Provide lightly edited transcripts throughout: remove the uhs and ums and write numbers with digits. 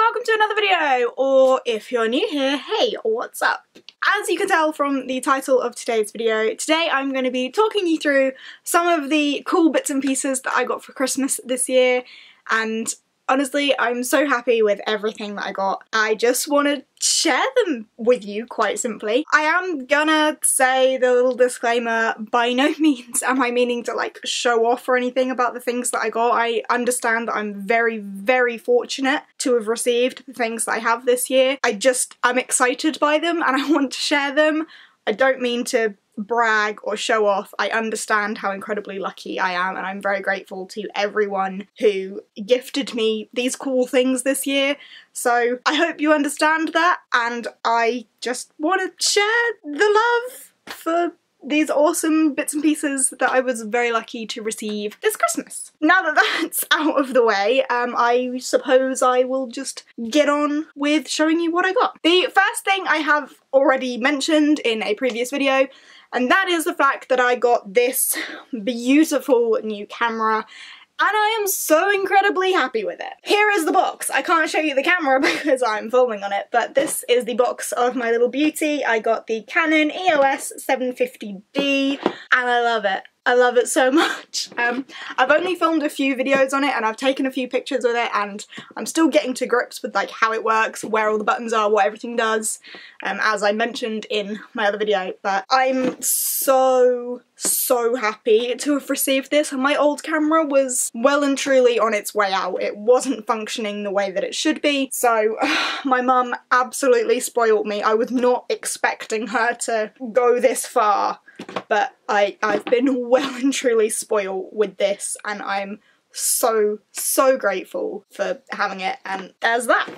welcome to another video, or if you're new here, hey, what's up? As you can tell from the title of today's video, today I'm going to be talking you through some of the cool bits and pieces that I got for Christmas this year, and honestly, I'm so happy with everything that I got. I just want to share them with you, quite simply. I am gonna say the little disclaimer, by no means am I meaning to like show off or anything about the things that I got. I understand that I'm very, very fortunate to have received the things that I have this year. I'm excited by them and I want to share them. I don't mean to brag or show off. I understand how incredibly lucky I am, and I'm very grateful to everyone who gifted me these cool things this year. So I hope you understand that, and I just want to share the love for these awesome bits and pieces that I was very lucky to receive this Christmas. Now that that's out of the way, I suppose I will just get on with showing you what I got. The first thing I have already mentioned in a previous video, and that is the fact that I got this beautiful new camera, and I am so incredibly happy with it. Here is the box. I can't show you the camera because I'm filming on it, but this is the box of my little beauty. I got the Canon EOS 750D, and I love it. I love it so much. I've only filmed a few videos on it and I've taken a few pictures with it, and I'm still getting to grips with like how it works, where all the buttons are, what everything does, as I mentioned in my other video. But I'm so happy to have received this. My old camera was well and truly on its way out. It wasn't functioning the way that it should be, so my mum absolutely spoiled me. I was not expecting her to go this far, but I've been well and truly spoiled with this, and I'm so grateful for having it, and there's that.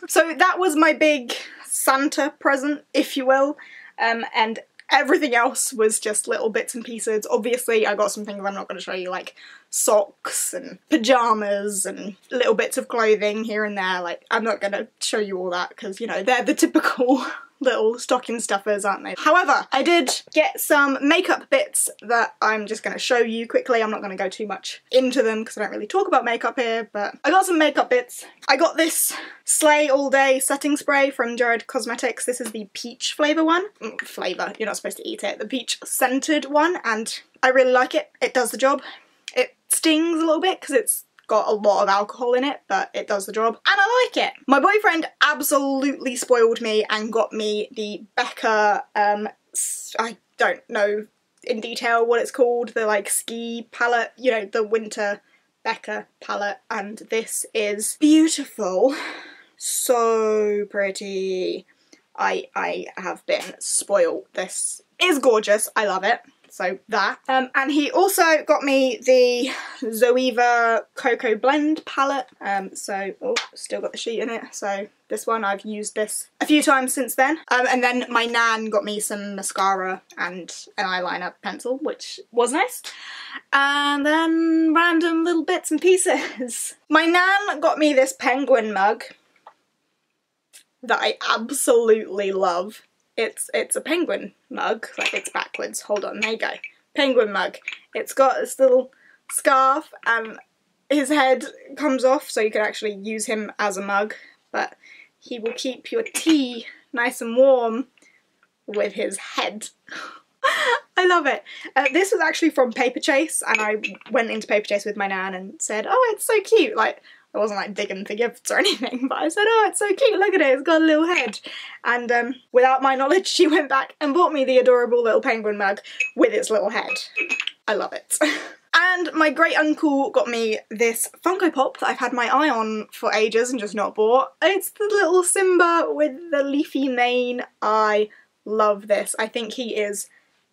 So that was my big Santa present, if you will, and everything else was just little bits and pieces. Obviously I got some things I'm not going to show you, like socks and pyjamas and little bits of clothing here and there. Like, I'm not going to show you all that because, you know, they're the typical little stocking stuffers, aren't they? However, I did get some makeup bits that I'm just going to show you quickly. I'm not going to go too much into them because I don't really talk about makeup here, but I got some makeup bits. I got this Slay All Day setting spray from Jared Cosmetics. This is the peach flavour one. Flavour, you're not supposed to eat it. The peach scented one, and I really like it. It does the job. It stings a little bit because it's got a lot of alcohol in it, but it does the job, and I like it. My boyfriend absolutely spoiled me and got me the Becca, I don't know in detail what it's called, the like ski palette, you know, the winter Becca palette, and this is beautiful. So pretty. I have been spoiled. This is gorgeous. I love it. So that. And he also got me the Zoeva Cocoa Blend palette. Oh, still got the sheet in it. So this one, I've used this a few times since then. And then my nan got me some mascara and an eyeliner pencil, which was nice. And then random little bits and pieces. My nan got me this penguin mug that I absolutely love. It's a penguin mug, like it's backwards. Hold on, there you go. Penguin mug. It's got this little scarf and his head comes off so you can actually use him as a mug, but he will keep your tea nice and warm with his head. I love it. This was actually from Paperchase, and I went into Paperchase with my nan and said, oh, it's so cute. Like, I wasn't like digging for gifts or anything, but I said, oh, it's so cute, look at it, it's got a little head. And without my knowledge, she went back and bought me the adorable little penguin mug with its little head. I love it. And my great uncle got me this Funko Pop that I've had my eye on for ages and just not bought. It's the little Simba with the leafy mane. I love this. I think he is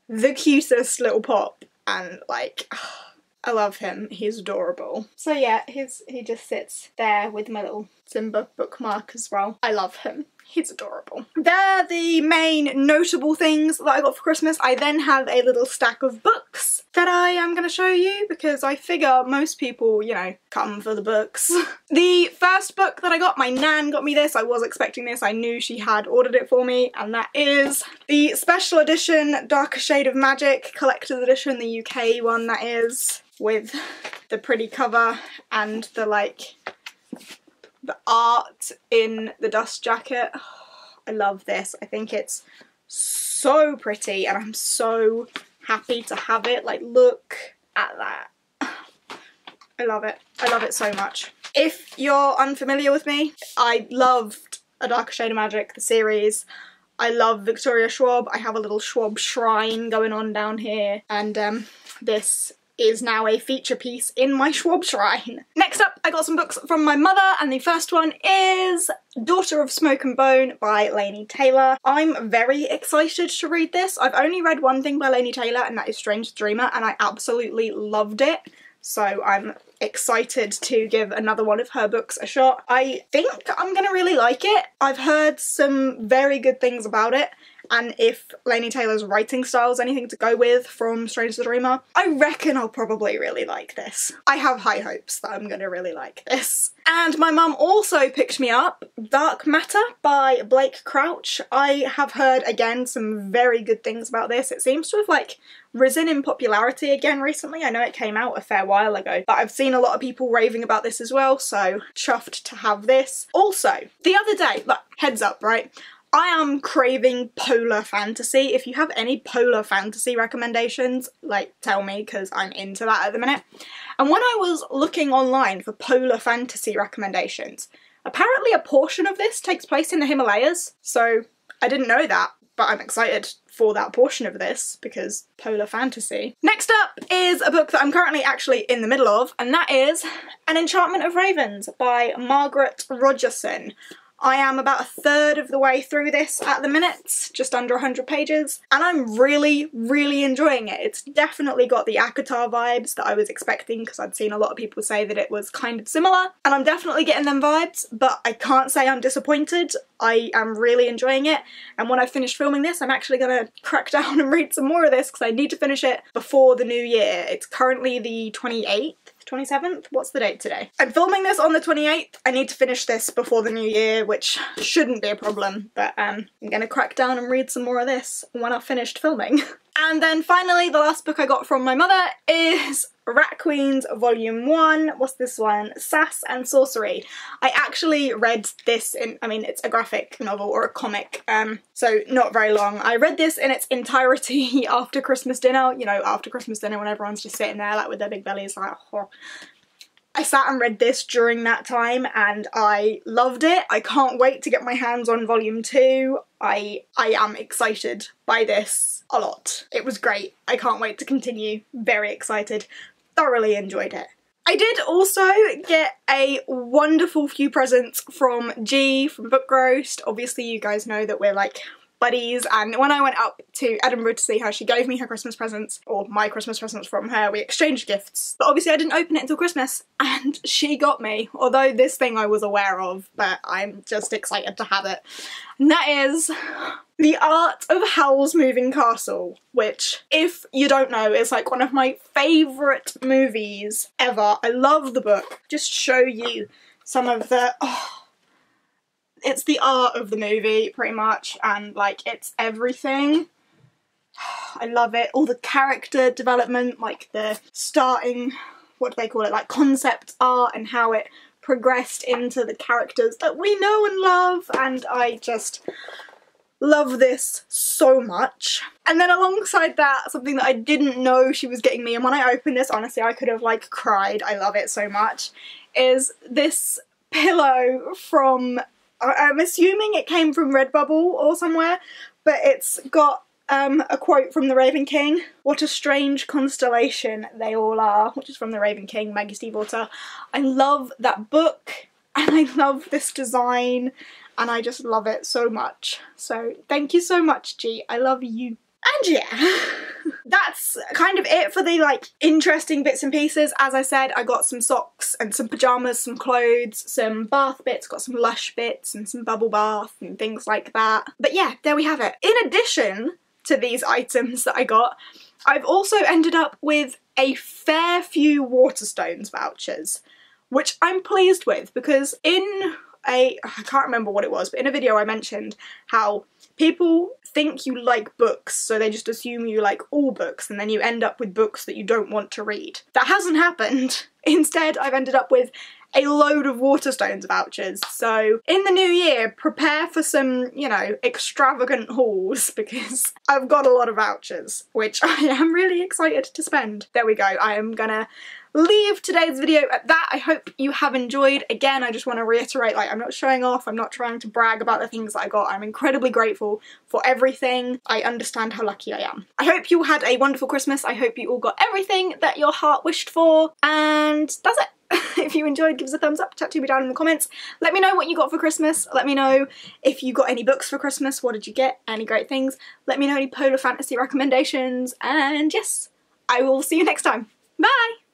the cutest little pop, and like, I love him. He's adorable. So yeah, he just sits there with my little Simba bookmark as well. I love him. He's adorable. They're the main notable things that I got for Christmas. I then have a little stack of books that I am going to show you because I figure most people, you know, come for the books. The first book that I got, my nan got me this. I was expecting this. I knew she had ordered it for me, and that is the special edition Darker Shade of Magic collector's edition, the UK one that is, with the pretty cover and the like The art in the dust jacket, I love this. I think it's so pretty and I'm so happy to have it. Like, look at that. I love it. I love it so much. If you're unfamiliar with me, I loved A Darker Shade of Magic, the series. I love Victoria Schwab. I have a little Schwab shrine going on down here, and this is now a feature piece in my Schwab shrine. Next up, I got some books from my mother, and the first one is Daughter of Smoke and Bone by Laini Taylor. I'm very excited to read this. I've only read one thing by Laini Taylor, and that is Strange Dreamer, and I absolutely loved it. So I'm excited to give another one of her books a shot. I think I'm gonna really like it. I've heard some very good things about it, and if Laini Taylor's writing style is anything to go with from Strange the Dreamer, I reckon I'll probably really like this. I have high hopes that I'm gonna really like this. And my mum also picked me up Dark Matter by Blake Crouch. I have heard, again, some very good things about this. It seems to have, like, risen in popularity again recently. I know it came out a fair while ago, but I've seen a lot of people raving about this as well, so chuffed to have this. Also, the other day, like, heads up, right? I am craving polar fantasy. If you have any polar fantasy recommendations, like, tell me, because I'm into that at the minute. And when I was looking online for polar fantasy recommendations, apparently a portion of this takes place in the Himalayas, so I didn't know that, but I'm excited for that portion of this, because polar fantasy. Next up is a book that I'm currently actually in the middle of, and that is An Enchantment of Ravens by Margaret Rogerson. I am about a third of the way through this at the minute, just under 100 pages, and I'm really, really enjoying it. It's definitely got the ACOTAR vibes that I was expecting, because I'd seen a lot of people say that it was kind of similar, and I'm definitely getting them vibes, but I can't say I'm disappointed. I am really enjoying it, and when I finish filming this, I'm actually going to crack down and read some more of this, because I need to finish it before the new year. It's currently the 28th. 27th? What's the date today? I'm filming this on the 28th. I need to finish this before the new year, which shouldn't be a problem, but I'm gonna crack down and read some more of this when I've finished filming. And then finally, the last book I got from my mother is Rat Queens Volume 1. What's this one? Sass and Sorcery. I actually read this in, I mean, it's a graphic novel or a comic, so not very long. I read this in its entirety after Christmas dinner, you know, after Christmas dinner when everyone's just sitting there like with their big bellies like, oh. I sat and read this during that time and I loved it. I can't wait to get my hands on Volume 2. I am excited by this a lot. It was great. I can't wait to continue. Very excited. Thoroughly enjoyed it. I did also get a wonderful few presents from G from Book Roast. Obviously you guys know that we're like buddies, and when I went up to Edinburgh to see her, she gave me her Christmas presents, or my Christmas presents from her. We exchanged gifts, but obviously I didn't open it until Christmas, and she got me, although this thing I was aware of, but I'm just excited to have it. And that is The Art of Howl's Moving Castle, which, if you don't know, is like one of my favourite movies ever. I love the book. Just show you some of the, it's the art of the movie, pretty much, and, like, it's everything. I love it. All the character development, like the starting, what do they call it, like concept art, and how it progressed into the characters that we know and love, and I just love this so much. And then alongside that, something that I didn't know she was getting me, and when I opened this, honestly, I could have, like, cried, I love it so much, is this pillow from, I'm assuming it came from Redbubble or somewhere, but it's got a quote from The Raven King. What a strange constellation they all are, which is from The Raven King, Maggie Stiefvater. I love that book, and I love this design, and I just love it so much. So thank you so much, G. I love you. And yeah, that's kind of it for the, like, interesting bits and pieces. As I said, I got some socks and some pyjamas, some clothes, some bath bits, got some Lush bits and some bubble bath and things like that. But yeah, there we have it. In addition to these items that I got, I've also ended up with a fair few Waterstones vouchers, which I'm pleased with, because I can't remember what it was, but in a video I mentioned how people think you like books, so they just assume you like all books, and then you end up with books that you don't want to read. That hasn't happened. Instead, I've ended up with a load of Waterstones vouchers. So in the new year, prepare for some, you know, extravagant hauls because I've got a lot of vouchers, which I am really excited to spend. There we go. I am gonna leave today's video at that. I hope you have enjoyed. Again, I just want to reiterate, like, I'm not showing off, I'm not trying to brag about the things that I got. I'm incredibly grateful for everything. I understand how lucky I am. I hope you had a wonderful Christmas. I hope you all got everything that your heart wished for, and that's it. If you enjoyed, give us a thumbs up, chat to me down in the comments. Let me know what you got for Christmas. Let me know if you got any books for Christmas. What did you get? Any great things? Let me know any polar fantasy recommendations, and yes, I will see you next time. Bye!